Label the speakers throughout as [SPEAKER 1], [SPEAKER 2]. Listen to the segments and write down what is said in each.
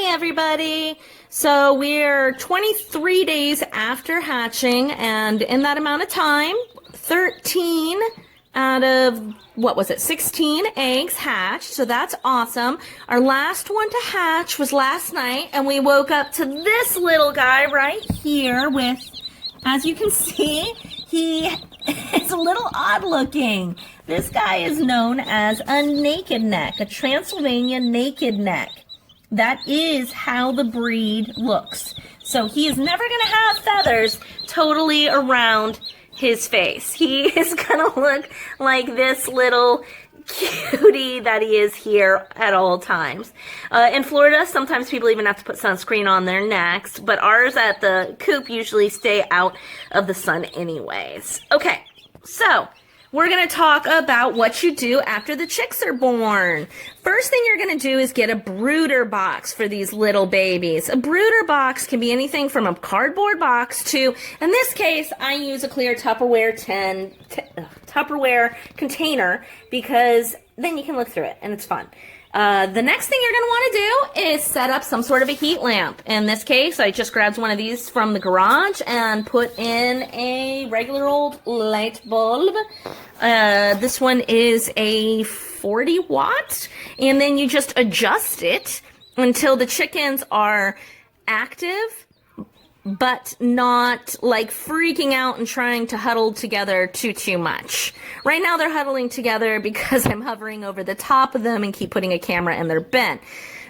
[SPEAKER 1] everybody. So we're 23 days after hatching, and in that amount of time, 13 out of, 16 eggs hatched, so that's awesome. Our last one to hatch was last night, and we woke up to this little guy right here with, as you can see, he is a little odd looking. This guy is known as a naked neck, a Transylvania naked neck. That is how the breed looks. So he is never going to have feathers totally around his face. He is going to look like this little cutie that he is here at all times. In Florida, sometimes people even have to put sunscreen on their necks, but ours at the coop usually stay out of the sun anyways. Okay, so we're going to talk about what you do after the chicks are born. First thing you're going to do is get a brooder box for these little babies. A brooder box can be anything from a cardboard box to, in this case, I use a clear Tupperware Tupperware container because then you can look through it and it's fun. The next thing you're going to want to do is set up some sort of a heat lamp. In this case, I just grabbed one of these from the garage and put in a regular old light bulb. This one is a 40 watt, and then you just adjust it until the chickens are active, but not like freaking out and trying to huddle together too much. Right now they're huddling together because I'm hovering over the top of them and keep putting a camera in their bin.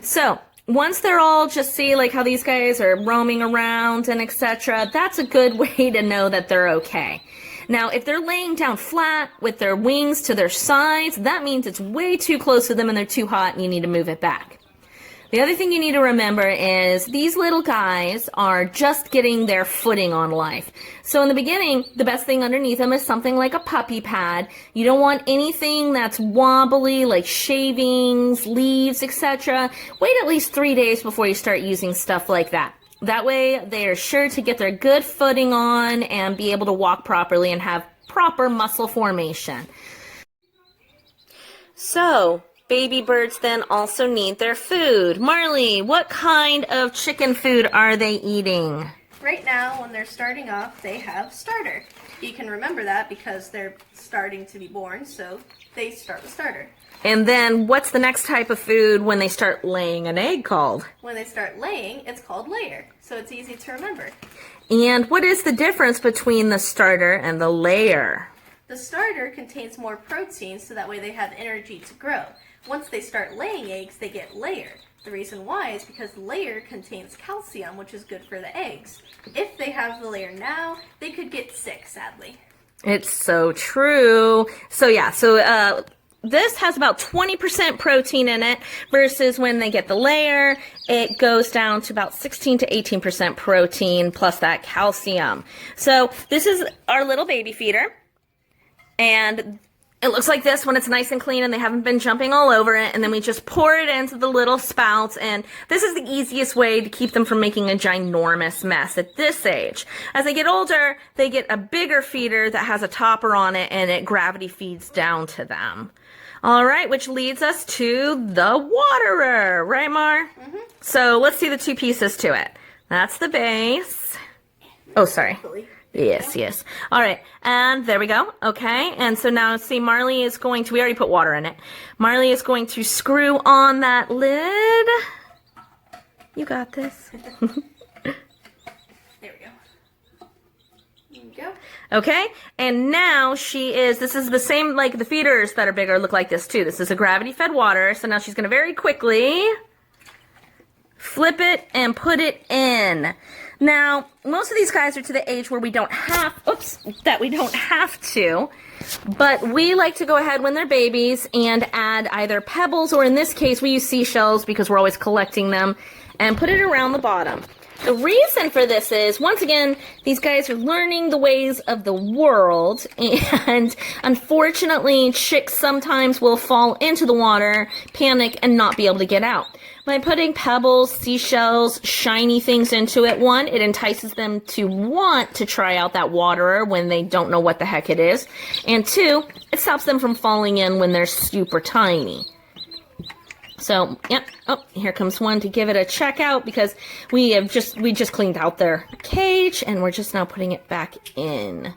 [SPEAKER 1] So once they're all just see like how these guys are roaming around and etc., that's a good way to know that they're okay. Now, if they're laying down flat with their wings to their sides, that means it's way too close to them and they're too hot and you need to move it back. The other thing you need to remember is these little guys are just getting their footing on life. So in the beginning, the best thing underneath them is something like a puppy pad. You don't want anything that's wobbly, like shavings, leaves, etc. Wait at least 3 days before you start using stuff like that. That way, they are sure to get their good footing on and be able to walk properly and have proper muscle formation. So baby birds then also need their food. Marley, what kind of chicken food are they eating?
[SPEAKER 2] Right now, when they're starting off, they have starter. You can remember that because they're starting to be born, so they start with starter.
[SPEAKER 1] And then what's the next type of food when they start laying an egg called?
[SPEAKER 2] When they start laying, it's called layer, so it's easy to remember.
[SPEAKER 1] And what is the difference between the starter and the layer?
[SPEAKER 2] The starter contains more protein, so that way they have energy to grow. Once they start laying eggs, they get layer. The reason why is because layer contains calcium, which is good for the eggs. If they have the layer now, they could get sick, sadly.
[SPEAKER 1] It's so true. So yeah, this has about 20% protein in it versus when they get the layer, it goes down to about 16 to 18% protein plus that calcium. So this is our little baby feeder. And it looks like this when it's nice and clean and they haven't been jumping all over it, and then we just pour it into the little spouts, and this is the easiest way to keep them from making a ginormous mess at this age. As they get older, they get a bigger feeder that has a topper on it, and it gravity feeds down to them. All right, which leads us to the waterer, right, Mar? Mm-hmm. So let's see the two pieces to it. That's the base. Oh, sorry. Yes. All right, and there we go. Okay, and so now see, Marley is going to, we already put water in it. Marley is going to screw on that lid. You got this.
[SPEAKER 2] There we go. There we go.
[SPEAKER 1] Okay, and now this is the same, like the feeders that are bigger look like this too. This is a gravity fed water, so now she's going to very quickly flip it and put it in. Now, most of these guys are to the age where we don't have to, but we like to go ahead when they're babies and add either pebbles, or in this case, we use seashells because we're always collecting them, and put it around the bottom. The reason for this is, once again, these guys are learning the ways of the world, and unfortunately, chicks sometimes will fall into the water, panic, and not be able to get out. By putting pebbles, seashells, shiny things into it, one, it entices them to want to try out that waterer when they don't know what the heck it is, and two, it stops them from falling in when they're super tiny. So, yep. Oh, here comes one to give it a check out because we just cleaned out their cage and we're just now putting it back in.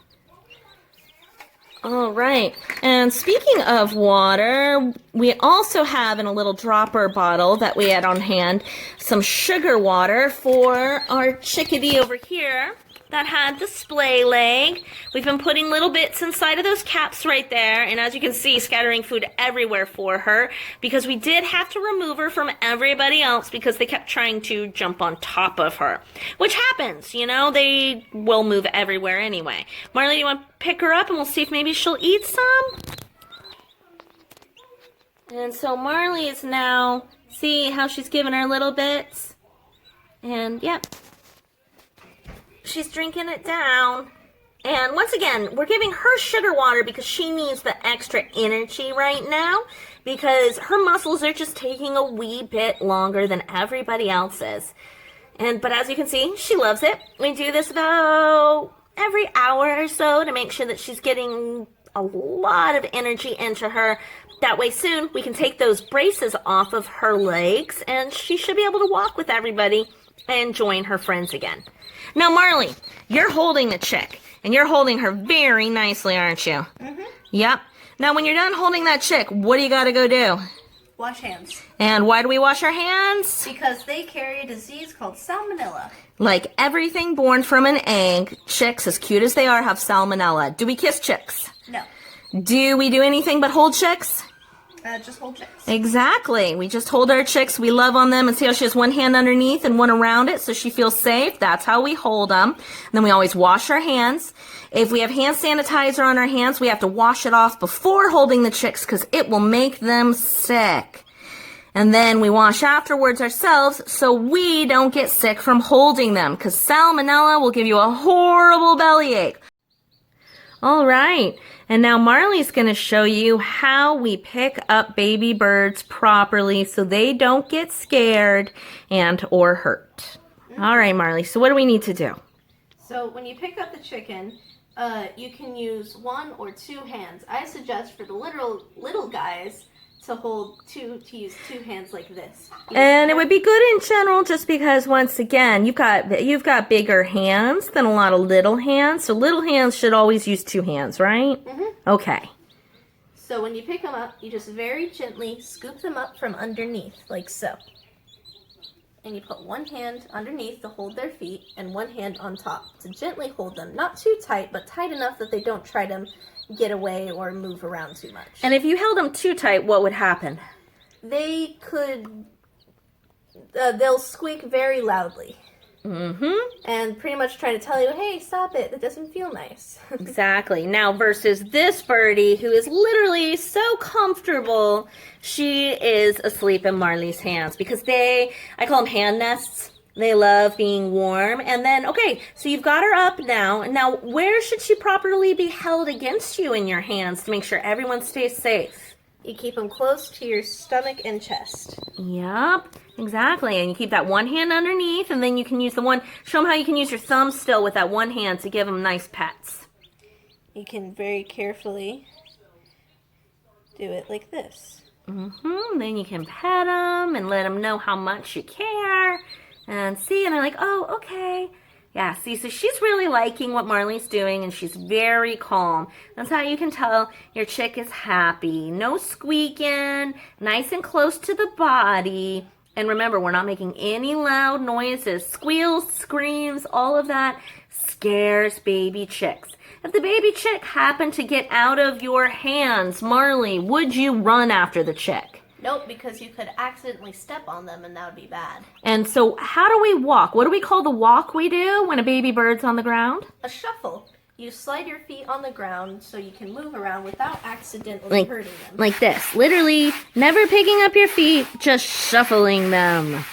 [SPEAKER 1] All right. And speaking of water, we also have in a little dropper bottle that we had on hand some sugar water for our chickadee over here that had the splay leg. We've been putting little bits inside of those caps right there, and as you can see, scattering food everywhere for her because we did have to remove her from everybody else because they kept trying to jump on top of her, which happens, you know, they will move everywhere anyway. Marley, you want to pick her up and we'll see if maybe she'll eat some? And so Marley is now, see how she's giving her little bits? And yep. She's drinking it down. And once again, we're giving her sugar water because she needs the extra energy right now because her muscles are just taking a wee bit longer than everybody else's. But as you can see, she loves it. We do this about every hour or so to make sure that she's getting a lot of energy into her. That way soon we can take those braces off of her legs and she should be able to walk with everybody and join her friends again. Now, Marley, you're holding the chick, and you're holding her very nicely, aren't you? Mm-hmm. Yep. Now, when you're done holding that chick, what do you got to go do?
[SPEAKER 2] Wash hands.
[SPEAKER 1] And why do we wash our hands?
[SPEAKER 2] Because they carry a disease called salmonella.
[SPEAKER 1] Like everything born from an egg, chicks, as cute as they are, have salmonella. Do we kiss chicks?
[SPEAKER 2] No.
[SPEAKER 1] Do we do anything but hold chicks?
[SPEAKER 2] Just hold chicks.
[SPEAKER 1] Exactly. We just hold our chicks. We love on them and see how she has one hand underneath and one around it so she feels safe. That's how we hold them. And then we always wash our hands. If we have hand sanitizer on our hands, we have to wash it off before holding the chicks because it will make them sick. And then we wash afterwards ourselves so we don't get sick from holding them because salmonella will give you a horrible bellyache. All right. And now Marley's going to show you how we pick up baby birds properly so they don't get scared and or hurt. All right, Marley. So what do we need to do?
[SPEAKER 2] So when you pick up the chicken, you can use one or two hands. I suggest for the little guys to use two hands like this.
[SPEAKER 1] And it would be good in general just because once again, you've got bigger hands than a lot of little hands. So little hands should always use two hands, right? Mm-hmm. Okay.
[SPEAKER 2] So when you pick them up, you just very gently scoop them up from underneath, like so. And you put one hand underneath to hold their feet and one hand on top to gently hold them. Not too tight, but tight enough that they don't try to get away or move around too much.
[SPEAKER 1] And if you held them too tight, what would happen?
[SPEAKER 2] They could, they'll squeak very loudly.
[SPEAKER 1] Mm-hmm.
[SPEAKER 2] And pretty much try to tell you, hey, stop it, that doesn't feel nice.
[SPEAKER 1] Exactly. Now versus this birdie who is literally so comfortable, she is asleep in Marley's hands because I call them hand nests. They love being warm. And then, okay, so you've got her up now. Now, where should she properly be held against you in your hands to make sure everyone stays safe?
[SPEAKER 2] You keep them close to your stomach and chest.
[SPEAKER 1] Yep, exactly. And you keep that one hand underneath, and then you can use show them how you can use your thumb still with that one hand to give them nice pets.
[SPEAKER 2] You can very carefully do it like this.
[SPEAKER 1] Mm-hmm. Then you can pet them and let them know how much you care. And see, and they're like, oh, okay. Yeah, see, so she's really liking what Marley's doing, and she's very calm. That's how you can tell your chick is happy. No squeaking, nice and close to the body. And remember, we're not making any loud noises. Squeals, screams, all of that scares baby chicks. If the baby chick happened to get out of your hands, Marley, would you run after the chick?
[SPEAKER 2] Nope, because you could accidentally step on them and that would be bad.
[SPEAKER 1] And so how do we walk? What do we call the walk we do when a baby bird's on the ground?
[SPEAKER 2] A shuffle. You slide your feet on the ground so you can move around without accidentally hurting them.
[SPEAKER 1] Like this. Literally, never picking up your feet, just shuffling them.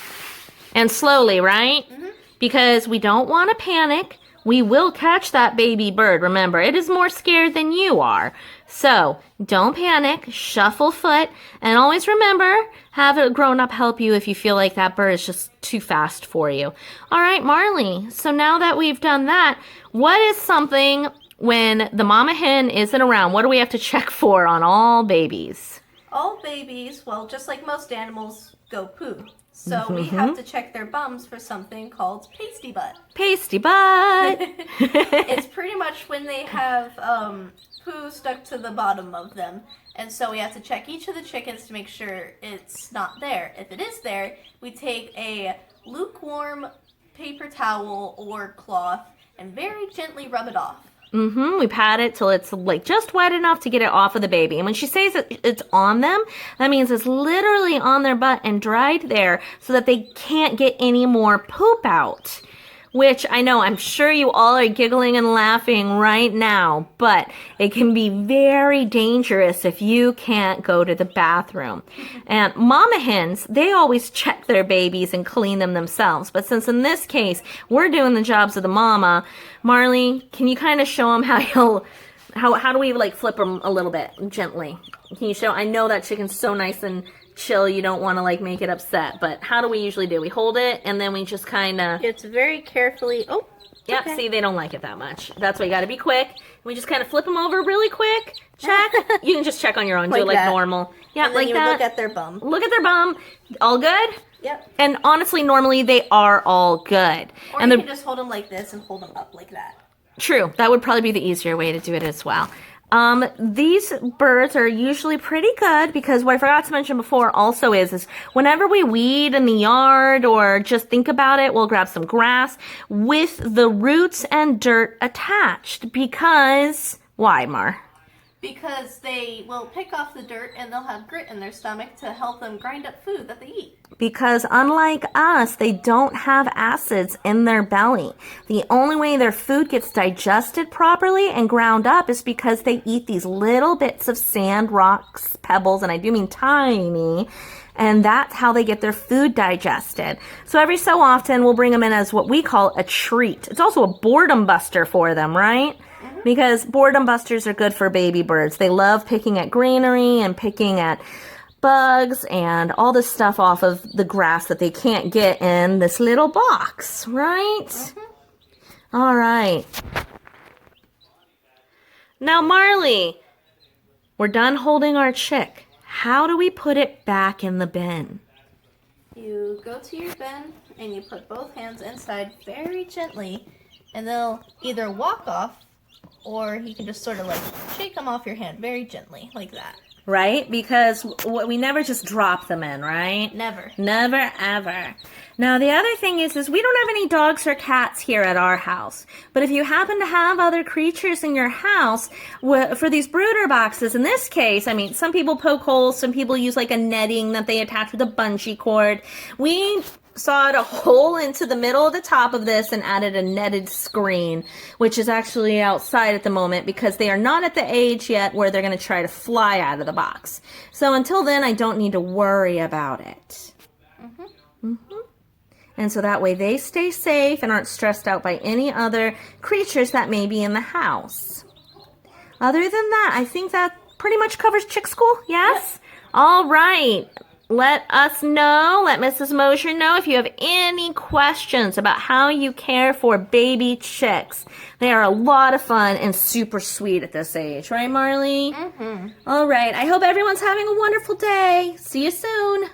[SPEAKER 1] And slowly, right? Mm-hmm. Because we don't want to panic. We will catch that baby bird. Remember, it is more scared than you are. So, don't panic, shuffle foot, and always remember, have a grown-up help you if you feel like that bird is just too fast for you. All right, Marley, so now that we've done that, what is something when the mama hen isn't around? What do we have to check for on all babies?
[SPEAKER 2] All babies, well, just like most animals, go poo. So we have to check their bums for something called pasty butt.
[SPEAKER 1] Pasty butt.
[SPEAKER 2] It's pretty much when they have poo stuck to the bottom of them. And so we have to check each of the chickens to make sure it's not there. If it is there, we take a lukewarm paper towel or cloth and very gently rub it off.
[SPEAKER 1] We pat it till it's like just wet enough to get it off of the baby. And when she says that it's on them, that means it's literally on their butt and dried there so that they can't get any more poop out. Which I know, I'm sure you all are giggling and laughing right now, but it can be very dangerous if you can't go to the bathroom. And mama hens, they always check their babies and clean them themselves. But since in this case, we're doing the jobs of the mama, Marley, can you kind of show them how do we like flip them a little bit gently? Can you show? I know that chicken's so nice and chill, you don't want to like make it upset, but how do we usually do? We hold it and then we just kind of...
[SPEAKER 2] It's very carefully... Oh,
[SPEAKER 1] yep, okay. See, they don't like it that much. That's why you got to be quick. We just kind of flip them over really quick. Check. You can just check on your own.
[SPEAKER 2] Like
[SPEAKER 1] do it like
[SPEAKER 2] that.
[SPEAKER 1] Normal. Yeah,
[SPEAKER 2] and then
[SPEAKER 1] like
[SPEAKER 2] you
[SPEAKER 1] that.
[SPEAKER 2] Look at their bum.
[SPEAKER 1] Look at their bum. All good?
[SPEAKER 2] Yep.
[SPEAKER 1] And honestly, normally they are all good.
[SPEAKER 2] Or
[SPEAKER 1] and
[SPEAKER 2] you can just hold them like this and hold them up like that.
[SPEAKER 1] True. That would probably be the easier way to do it as well. These birds are usually pretty good because what I forgot to mention before also is whenever we weed in the yard or just think about it, we'll grab some grass with the roots and dirt attached because, why, Mar?
[SPEAKER 2] Because they will pick off the dirt and they'll have grit in their stomach to help them grind up food that they eat.
[SPEAKER 1] Because unlike us, they don't have acids in their belly. The only way their food gets digested properly and ground up is because they eat these little bits of sand, rocks, pebbles, and I do mean tiny, and that's how they get their food digested. So every so often, we'll bring them in as what we call a treat. It's also a boredom buster for them, right? Because boredom busters are good for baby birds. They love picking at greenery and picking at bugs and all this stuff off of the grass that they can't get in this little box, right? All right. Now, Marley, we're done holding our chick. How do we put it back in the bin?
[SPEAKER 2] You go to your bin and you put both hands inside very gently, and they'll either walk off or you can just sort of like shake them off your hand very gently, like that.
[SPEAKER 1] Right? Because we never just drop them in, right?
[SPEAKER 2] Never.
[SPEAKER 1] Never, ever. Now, the other thing is we don't have any dogs or cats here at our house. But if you happen to have other creatures in your house, for these brooder boxes, in this case, I mean, some people poke holes, some people use like a netting that they attach with a bungee cord. We sawed a hole into the middle of the top of this and added a netted screen, which is actually outside at the moment because they are not at the age yet where they're going to try to fly out of the box. So until then, I don't need to worry about it. And so that way they stay safe and aren't stressed out by any other creatures that may be in the house. Other than that, I think that pretty much covers chick school, yes? Yep. All right. Let us know, let Mrs. Mosher know if you have any questions about how you care for baby chicks. They are a lot of fun and super sweet at this age. Right, Marley? All right. I hope everyone's having a wonderful day. See you soon.